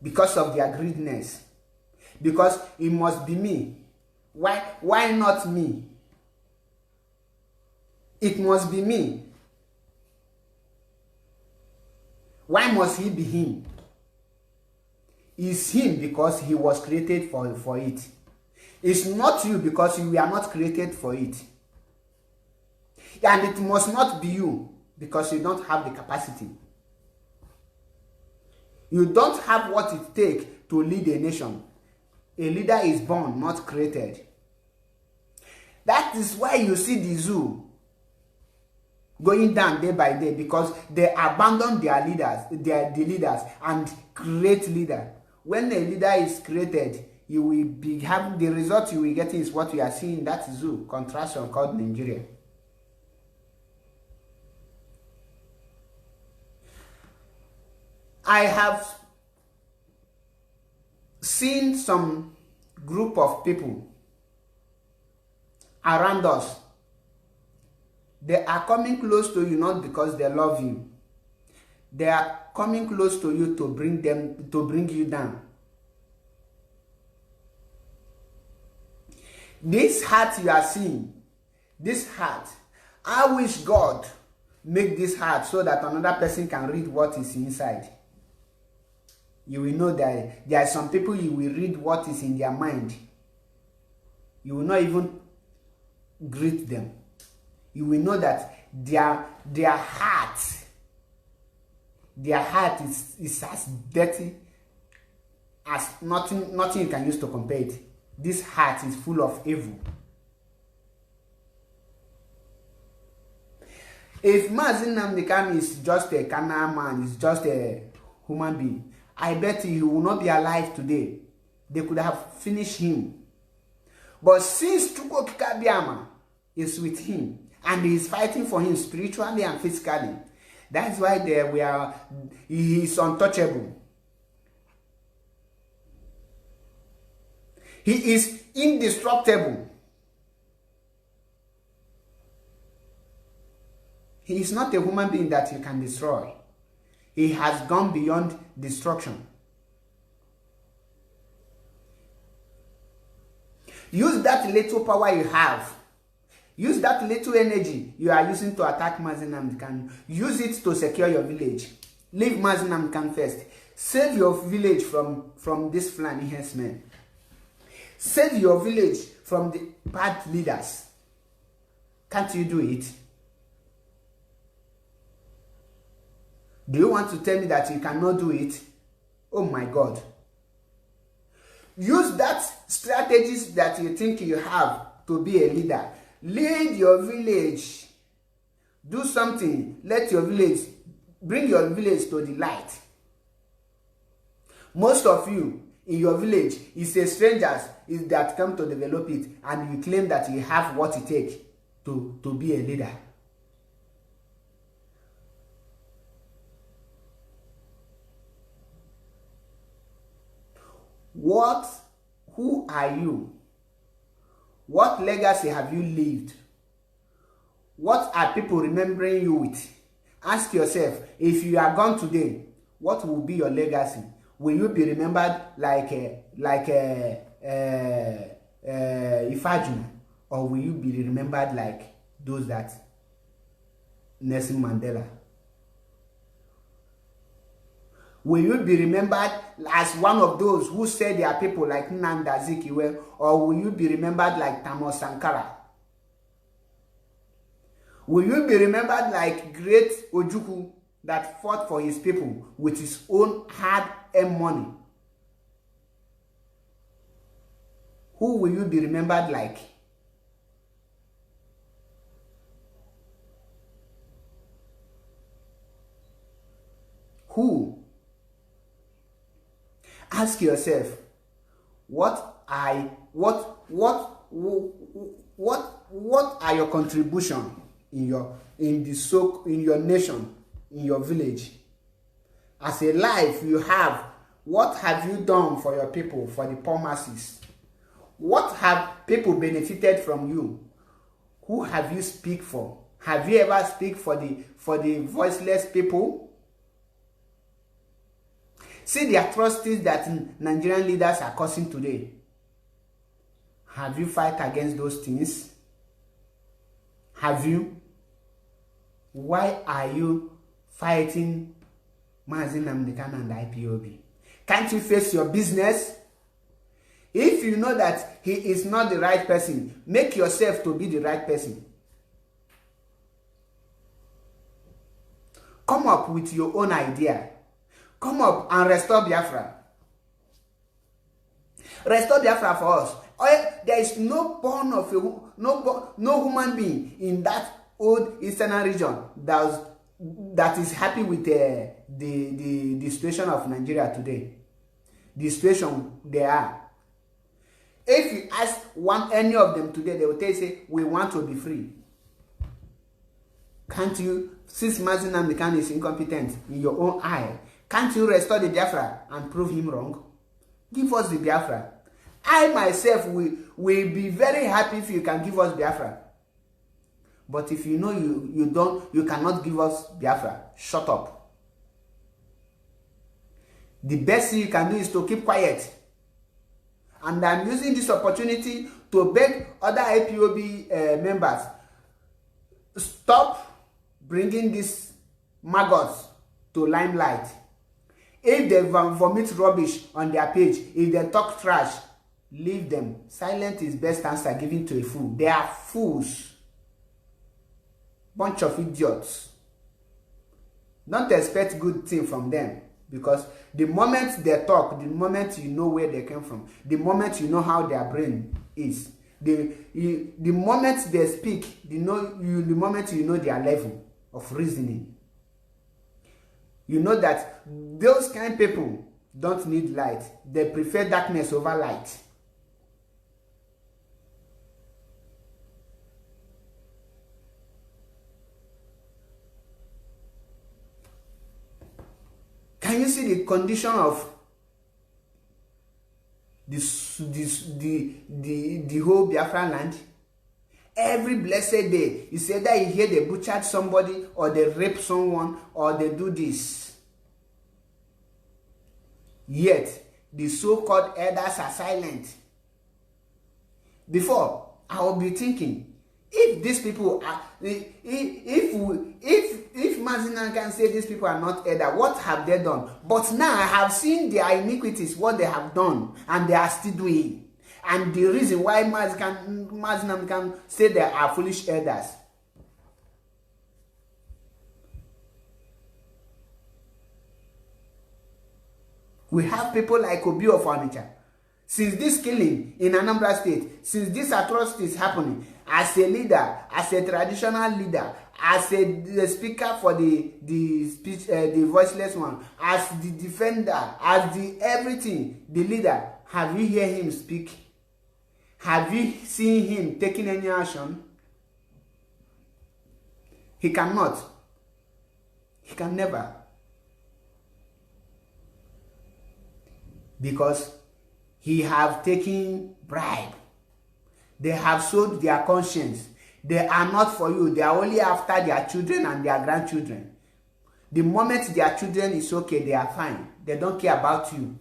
because of their greediness. Because it must be me. Why not me? It must be me. Why must he be him? It's him because he was created for it. It's not you because you are not created for it. And it must not be you because you don't have the capacity. You don't have what it takes to lead a nation. A leader is born, not created. That is why you see the zoo going down day by day, because they abandon their leaders, the leaders, and create leader. When a leader is created, you will be having the result you will get is what we are seeing in that zoo contraction called Nigeria. I have seen some group of people around us. They are coming close to you not because they love you. They are coming close to you to bring you down. This heart you are seeing, this heart, I wish God make this heart so that another person can read what is inside. You will know that there are some people you will read what is in their mind. You will not even greet them. You will know that their heart is as dirty as nothing you can use to compare it. This heart is full of evil. If Mazi Nnamdi Kanu is just a carnal man, is just a human being, I bet he will not be alive today. They could have finished him. But since Chukwu Kikabiama is with him, and he is fighting for him spiritually and physically, that's why he is untouchable. He is indestructible. He is not a human being that you can destroy. He has gone beyond destruction. Use that little power you have. Use that little energy you are using to attack Mazi Nnamdi Kanu. Use it to secure your village. Leave Mazi Nnamdi Kanu first. Save your village from this Fulani herdsmen. Save your village from the bad leaders. Can't you do it? Do you want to tell me that you cannot do it? Oh my God. Use that strategies that you think you have to be a leader. Lead your village. Do something. Let your village, bring your village to the light. Most of you in your village is a strangers that come to develop it, and you claim that you have what it takes to be a leader. Who are you? What legacy have you lived? What are people remembering you with? Ask yourself, if you are gone today, what will be your legacy? Will you be remembered like Ifajuna, or will you be remembered like those that Nelson Mandela? Will you be remembered as one of those who said they are people like Nnamdi Azikiwe, or will you be remembered like Thomas Sankara? Will you be remembered like great Ojukwu that fought for his people with his own hard-earned money? Who will you be remembered like? Who? Ask yourself, what are your contribution in your nation, in your village? As a life you have, what have you done for your people, for the poor masses? What have people benefited from you? Who have you speak for? Have you ever speak for the voiceless people? See the atrocities that Nigerian leaders are causing today. Have you fight against those things? Have you? Why are you fighting Mazi Nnamdi Kanu and IPOB? Can't you face your business? If you know that he is not the right person, make yourself to be the right person. Come up with your own idea. Come up and restore Biafra. Restore Biafra for us. There is no human being in that old eastern region that is happy with the situation of Nigeria today. The situation they are. If you ask any of them today, they will tell you, we want to be free. Can't you, since Mazi Nnamdi Kanu is incompetent in your own eye, can't you restore the Biafra and prove him wrong? Give us the Biafra. I myself will be very happy if you can give us Biafra. But if you know you cannot give us Biafra, shut up. The best thing you can do is to keep quiet. And I'm using this opportunity to beg other IPOB members, stop bringing these maggots to limelight. If they vomit rubbish on their page, if they talk trash, leave them. Silence is best answer given to a fool. They are fools. Bunch of idiots. Don't expect good thing from them, because the moment they talk, the moment you know where they came from, the moment you know how their brain is, the moment they speak, the moment you know their level of reasoning. You know that those kind of people don't need light. They prefer darkness over light. Can you see the condition of the the whole Biafran land. Every blessed day, you say that you hear they butchered somebody, or they rape someone, or they do this. Yet, the so-called elders are silent. Before, I will be thinking, if these people are, if Mazi Nnamdi can say these people are not elders, what have they done? But now I have seen their iniquities, what they have done, and they are still doing. And the reason why Mazi Nnamdi can say they are foolish elders. We have people like Obi of Onitsha. Since this killing in Anambra State, since this atrocity is happening, as a leader, as a traditional leader, as the speaker for the speech, the voiceless one, as the defender, as the everything, the leader, have you heard him speak? Have you seen him taking any action? He cannot. He can never. Because he have taken bribe. They have sold their conscience. They are not for you. They are only after their children and their grandchildren. The moment their children is okay, they are fine. They don't care about you.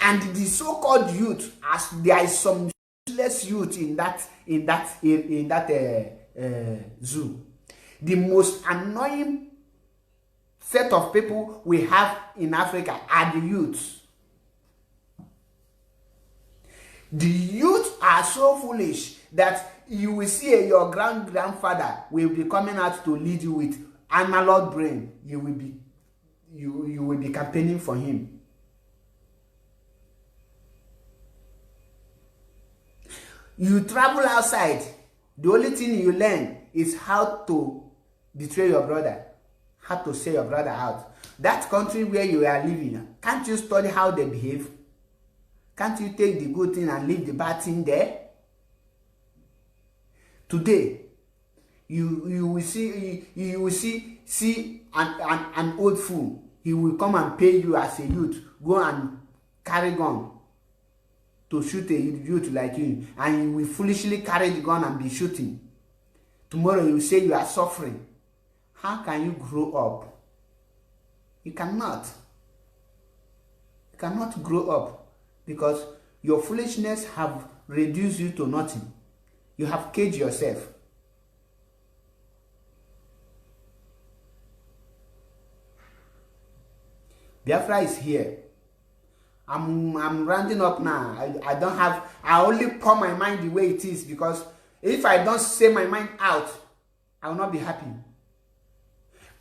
And the so-called youth, as there is some useless youth in that zoo. The most annoying set of people we have in Africa are the youths. The youth are so foolish that you will see your grandfather will be coming out to lead you with analog brain. You will be campaigning for him. You travel outside, the only thing you learn is how to betray your brother, how to sell your brother out. That country where you are living, can't you study how they behave? Can't you take the good thing and leave the bad thing there? Today, you will see an old fool. He will come and pay you as a youth. Go and carry gun to shoot a youth like you, and you will foolishly carry the gun and be shooting. Tomorrow you will say you are suffering. How can you grow up? You cannot. You cannot grow up. Because your foolishness have reduced you to nothing. You have caged yourself. Biafra is here. I'm rounding up now. I only pour my mind the way it is, because if I don't say my mind out, I will not be happy.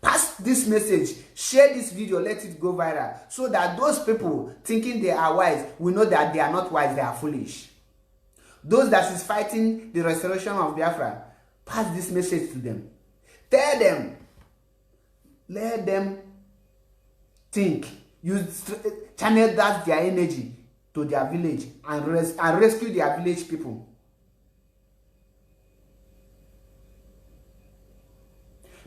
Pass this message, share this video, let it go viral, so that those people thinking they are wise will know that they are not wise, they are foolish. Those that is fighting the restoration of Biafra, pass this message to them. Tell them, let them think, channel that their energy to their village and rescue their village people.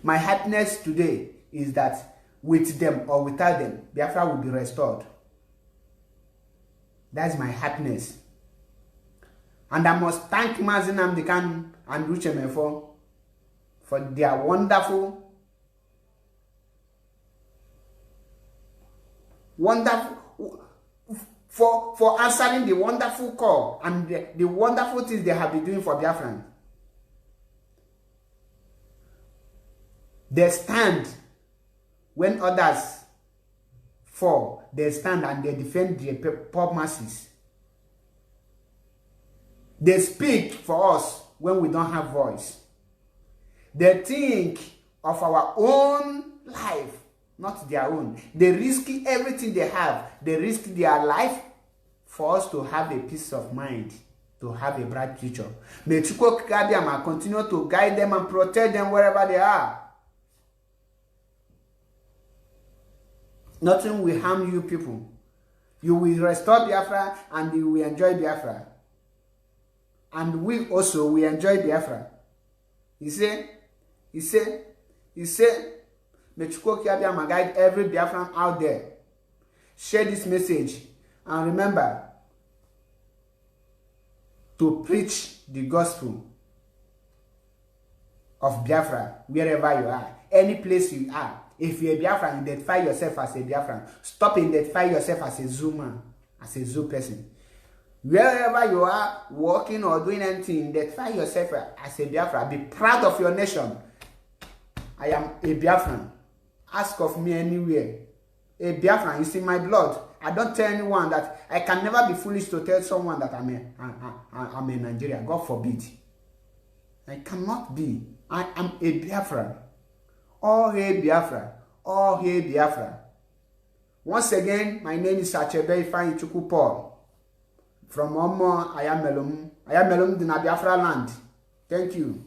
My happiness today is that with them or without them, Biafra will be restored. That's my happiness. And I must thank Mazi Nnamdi Kanu and Uche for their wonderful for answering the wonderful call and the wonderful things they have been doing for Biafran. They stand when others fall. They stand and they defend the poor masses. They speak for us when we don't have voice. They think of our own life, not their own. They risk everything they have. They risk their life for us to have a peace of mind, to have a bright future. May Chukwu Kabiyama continue to guide them and protect them wherever they are. Nothing will harm you people. You will restore Biafra and you will enjoy Biafra. And we also will enjoy Biafra. He said, may Chukwu Kabiyama guide every Biafran out there. Share this message. And remember, to preach the gospel of Biafra wherever you are, any place you are. If you're a Biafran, identify yourself as a Biafran. Stop identifying yourself as a Zoo man, as a Zoo person. Wherever you are, working or doing anything, identify yourself as a Biafran. Be proud of your nation. I am a Biafran. Ask of me anywhere. A Biafran is in my blood. I don't tell anyone that. I can never be foolish to tell someone that I'm a Nigerian. God forbid. I cannot be. I am a Biafran. All hail Biafra. All hail Biafra. Once again, my name is Achebe Ifeanyi Chukwu Paul. From Omo, I am Melum. I am Melum in Biafra land. Thank you.